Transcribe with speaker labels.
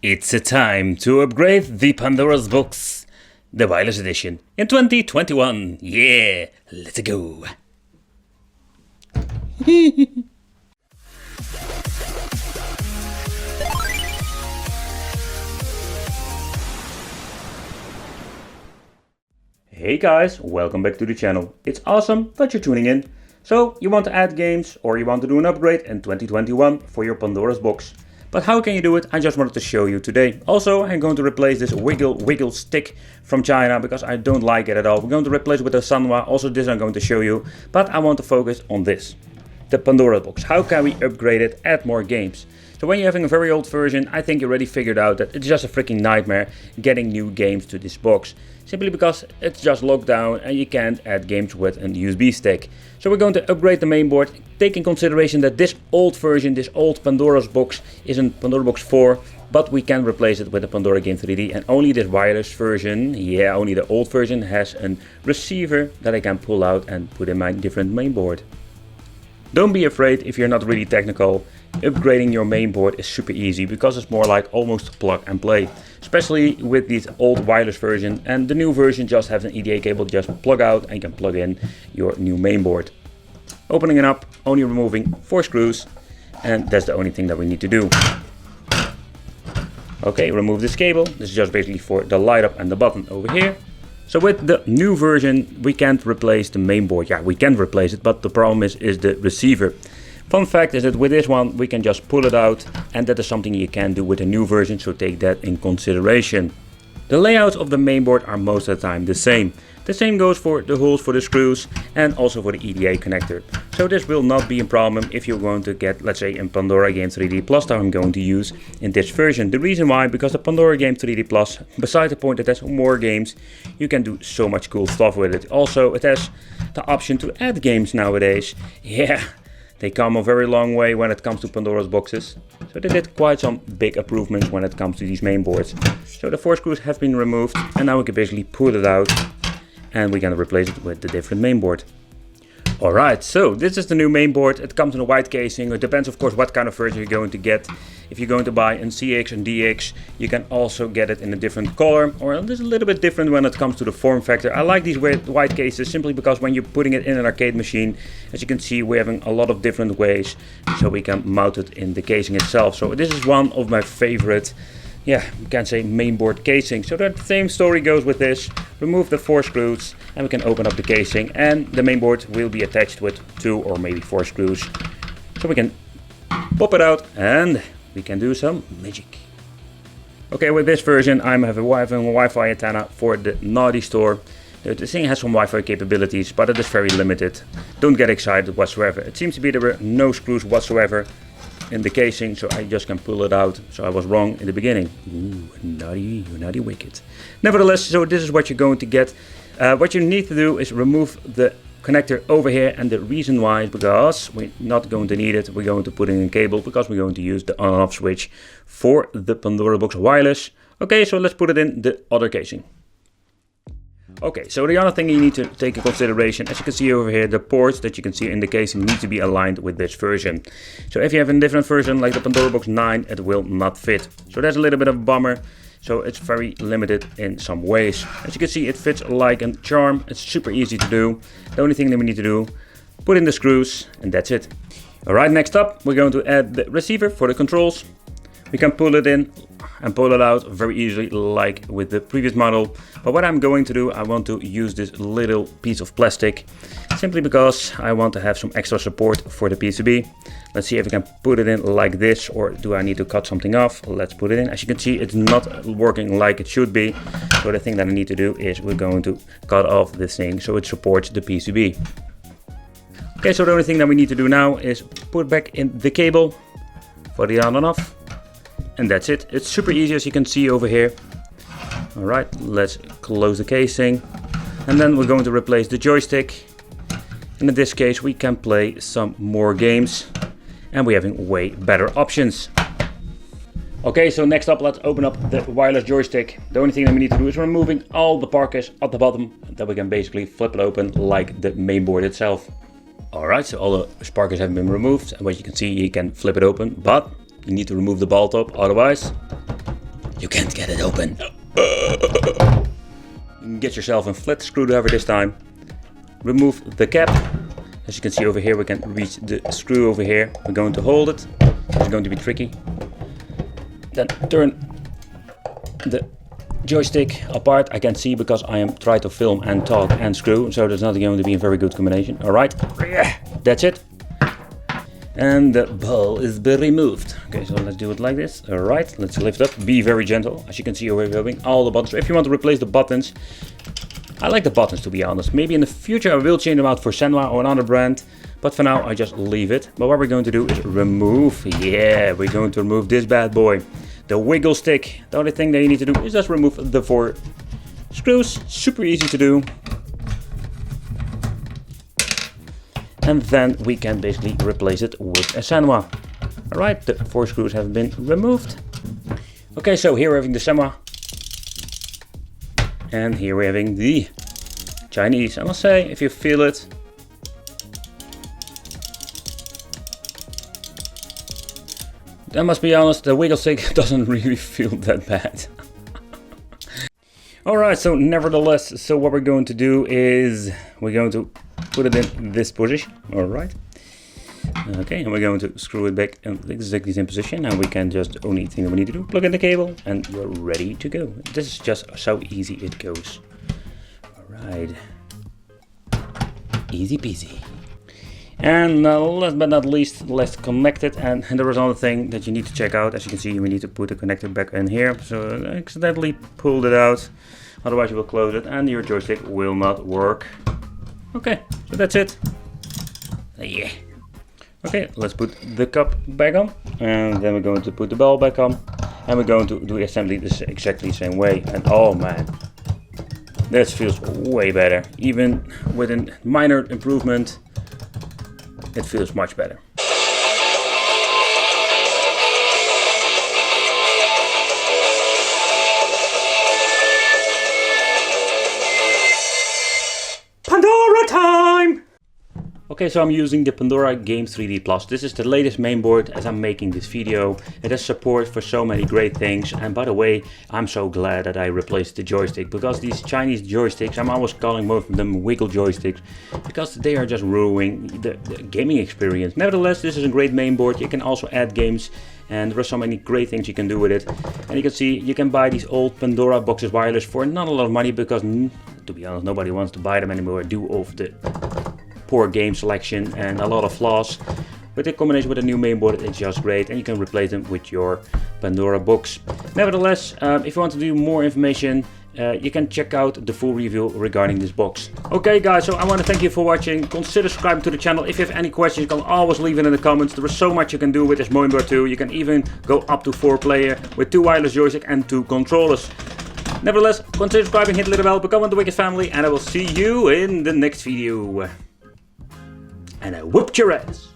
Speaker 1: It's a time to upgrade the Pandora's Box, the wireless edition, in 2021. Yeah, let's go. Hey guys, welcome back to the channel. It's awesome that you're tuning in. So, you want to add games or you want to do an upgrade in 2021 for your Pandora's Box. But how can you do it? I just wanted to show you today. Also, I'm going to replace this wiggle stick from China because I don't like it at all. We're going to replace it with a Sanwa. Also, this I'm going to show you. But I want to focus on this. The Pandora box. How can we upgrade it, add more games? So when you're having a very old version, I think you already figured out that it's just a freaking nightmare getting new games to this box. Simply because it's just locked down and you can't add games with a USB stick. So we're going to upgrade the mainboard, take in consideration that this old version, this old Pandora's box, isn't Pandora Box 4, but we can replace it with the Pandora Game 3D, and only this wireless version, yeah, only the old version has a receiver that I can pull out and put in my different mainboard. Don't be afraid if you're not really technical. Upgrading your mainboard is super easy because it's more like almost plug and play. Especially with this old wireless version, and the new version just has an EDA cable, just plug out and you can plug in your new mainboard. Opening it up, only removing 4 screws, and that's the only thing that we need to do. Okay, remove this cable. This is just basically for the light up and the button over here. So with the new version, we can't replace the mainboard. Yeah, we can replace it, but the problem is the receiver. Fun fact is that with this one, we can just pull it out, and that is something you can do with the new version, so take that in consideration. The layouts of the mainboard are most of the time the same. The same goes for the holes for the screws and also for the EDA connector. So this will not be a problem if you're going to get, let's say, a Pandora Game 3D Plus that I'm going to use in this version. The reason why, because the Pandora Game 3D Plus, besides the point that it has more games, you can do so much cool stuff with it. Also, it has the option to add games nowadays. Yeah, they come a very long way when it comes to Pandora's boxes. So they did quite some big improvements when it comes to these mainboards. So the 4 screws have been removed, and now we can basically pull it out and we're gonna replace it with the different mainboard. Alright, so this is the new mainboard. It comes in a white casing. It depends of course what kind of version you're going to get. If you're going to buy a CX and DX, you can also get it in a different color, or it is a little bit different when it comes to the form factor. I like these white cases simply because when you're putting it in an arcade machine, as you can see, we're having a lot of different ways so we can mount it in the casing itself. So this is one of my favorite, yeah, you can say mainboard casing. So the same story goes with this. Remove the 4 screws and we can open up the casing, and the mainboard will be attached with 2 or maybe 4 screws. So we can pop it out and we can do some magic. Okay, with this version I'm having a Wi-Fi antenna for the Naughty store. The thing has some Wi-Fi capabilities, but it is very limited. Don't get excited whatsoever. It seems to be there were no screws whatsoever in the casing, so I just can pull it out. So I was wrong in the beginning. Ooh, naughty wicked. Nevertheless, so this is what you're going to get. What you need to do is remove the connector over here, and the reason why is because we're not going to need it. We're going to put in a cable because we're going to use the on and off switch for the Pandora Box wireless. Okay, so let's put it in the other casing. Okay, so the other thing you need to take into consideration, as you can see over here, the ports that you can see in the casing need to be aligned with this version. So if you have a different version like the Pandora Box 9, it will not fit. So that's a little bit of a bummer. So it's very limited in some ways. As you can see, it fits like a charm. It's super easy to do. The only thing that we need to do, put in the screws, and that's it. Alright, next up, we're going to add the receiver for the controls. We can pull it in and pull it out very easily like with the previous model. But what I'm going to do, I want to use this little piece of plastic simply because I want to have some extra support for the PCB. Let's see if I can put it in like this, or do I need to cut something off? Let's put it in. As you can see, it's not working like it should be. So the thing that I need to do is we're going to cut off this thing so it supports the PCB. Okay, so the only thing that we need to do now is put back in the cable for the on and off. And that's it. It's super easy, as you can see over here. Alright, let's close the casing. And then we're going to replace the joystick. And in this case, we can play some more games. And we're having way better options. Okay, so next up, let's open up the wireless joystick. The only thing that we need to do is removing all the parkers at the bottom. That we can basically flip it open like the mainboard itself. Alright, so all the sparkers have been removed. And what you can see, you can flip it open. But you need to remove the ball top, otherwise You can't get it open. Get yourself a flat screwdriver this time. Remove the cap. As you can see over here, we can reach the screw over here. We're going to hold it. It's going to be tricky. Then turn the joystick apart. I can see because I am trying to film and talk and screw, so that's not going to be a very good combination. Alright, that's it. And the ball is removed. Okay, so let's do it like this. Alright, let's lift up. Be very gentle. As you can see, we're having all the buttons. If you want to replace the buttons, I like the buttons, to be honest. Maybe in the future I will change them out for Senwa or another brand. But for now, I just leave it. But what we're going to do is remove. Yeah, we're going to remove this bad boy. The wiggle stick. The only thing that you need to do is just remove the 4 screws. Super easy to do. And then we can basically replace it with a Senwa. Alright, the 4 screws have been removed. Okay, so here we're having the Senwa. And here we're having the Chinese. I must say, if you feel it, I must be honest, the wiggle stick doesn't really feel that bad. Alright, so nevertheless, so what we're going to do is we're going to put it in this position. Alright. Okay, and we're going to screw it back in exactly the same position. And we can just, the only thing that we need to do, plug in the cable and we're ready to go. This is just so easy it goes. Alright. Easy peasy. And last but not least, let's connect it. And there is another thing that you need to check out. As you can see, we need to put the connector back in here. So I accidentally pulled it out. Otherwise you will close it and your joystick will not work. Okay, so that's it. Yeah. Okay, let's put the cup back on. And then we're going to put the ball back on. And we're going to do the assembly exactly the same way. And oh man, this feels way better. Even with a minor improvement, it feels much better. Pandora time! Okay, so I'm using the Pandora Games 3D Plus. This is the latest mainboard as I'm making this video. It has support for so many great things. And by the way, I'm so glad that I replaced the joystick, because these Chinese joysticks, I'm always calling most of them wiggle joysticks, because they are just ruining the gaming experience. Nevertheless, this is a great mainboard. You can also add games and there are so many great things you can do with it. And you can see you can buy these old Pandora boxes wireless for not a lot of money, because to be honest, nobody wants to buy them anymore due of the poor game selection and a lot of flaws. But in combination with a new mainboard, it's just great, and you can replace them with your Pandora box. Nevertheless, if you want to do more information, you can check out the full review regarding this box. Okay guys, so I want to thank you for watching. Consider subscribing to the channel. If you have any questions, you can always leave it in the comments. There is so much you can do with this Mainboard 2. You can even go up to 4-player with 2 wireless joysticks and 2 controllers. Nevertheless, consider subscribing, hit the little bell, become one of the Wicked family, and I will see you in the next video. And I whooped your ass.